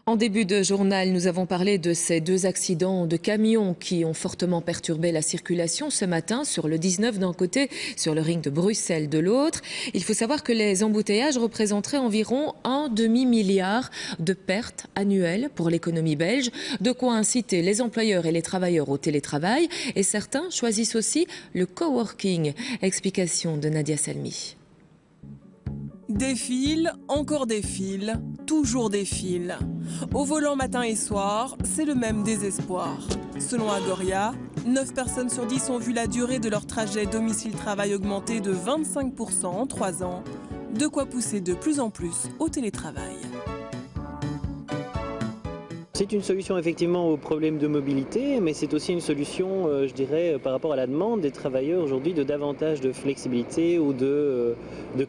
En début de journal, nous avons parlé de ces deux accidents de camions qui ont fortement perturbé la circulation ce matin sur le 19 d'un côté, sur le ring de Bruxelles de l'autre. Il faut savoir que les embouteillages représenteraient environ un demi-milliard de pertes annuelles pour l'économie belge, de quoi inciter les employeurs et les travailleurs au télétravail. Et certains choisissent aussi le coworking. Explication de Nadia Salmi. Des fils, encore des fils, toujours des fils. Au volant matin et soir, c'est le même désespoir. Selon Agoria, 9 personnes sur 10 ont vu la durée de leur trajet domicile-travail augmenter de 25% en 3 ans. De quoi pousser de plus en plus au télétravail. C'est une solution effectivement aux problèmes de mobilité, mais c'est aussi une solution, je dirais, par rapport à la demande des travailleurs aujourd'hui de davantage de flexibilité ou de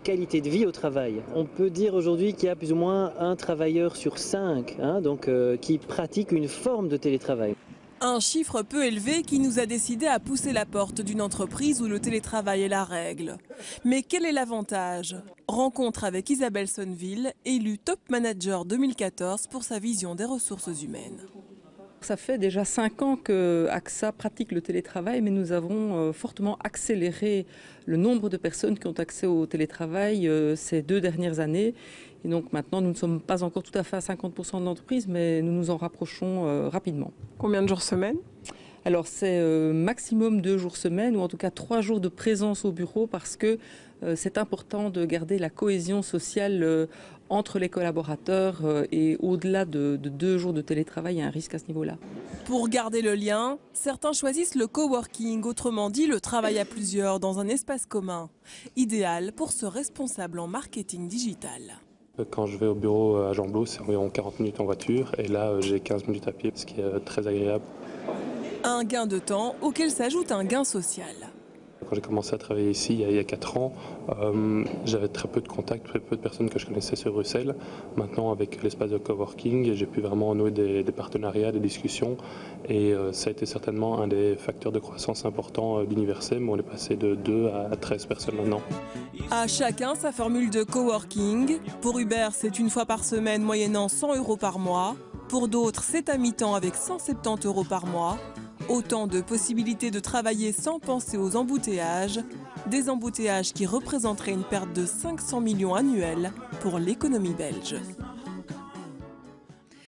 qualité de vie au travail. On peut dire aujourd'hui qu'il y a plus ou moins un travailleur sur 5 qui pratique une forme de télétravail. Un chiffre peu élevé qui nous a décidé à pousser la porte d'une entreprise où le télétravail est la règle. Mais quel est l'avantage? Rencontre avec Isabelle Sonneville, élue top manager 2014 pour sa vision des ressources humaines. Ça fait déjà 5 ans que AXA pratique le télétravail, mais nous avons fortement accéléré le nombre de personnes qui ont accès au télétravail ces 2 dernières années. Et donc maintenant, nous ne sommes pas encore tout à fait à 50% de l'entreprise, mais nous nous en rapprochons rapidement. Combien de jours semaine? Alors c'est maximum 2 jours semaine, ou en tout cas 3 jours de présence au bureau, parce que c'est important de garder la cohésion sociale entre les collaborateurs et au-delà de 2 jours de télétravail, il y a un risque à ce niveau-là. Pour garder le lien, certains choisissent le coworking, autrement dit le travail à plusieurs dans un espace commun. Idéal pour ce responsable en marketing digital. Quand je vais au bureau à Jean-Blou, c'est environ 40 minutes en voiture et là j'ai 15 minutes à pied, ce qui est très agréable. Un gain de temps auquel s'ajoute un gain social. Quand j'ai commencé à travailler ici il y a 4 ans, j'avais très peu de contacts, très peu de personnes que je connaissais sur Bruxelles. Maintenant avec l'espace de coworking, j'ai pu vraiment nouer des partenariats, des discussions et ça a été certainement un des facteurs de croissance importants d'Universem où on est passé de 2 à 13 personnes maintenant. À chacun sa formule de coworking. Pour Hubert, c'est une fois par semaine moyennant 100 € par mois. Pour d'autres, c'est à mi-temps avec 170 € par mois. Autant de possibilités de travailler sans penser aux embouteillages. Des embouteillages qui représenteraient une perte de 500 millions annuels pour l'économie belge.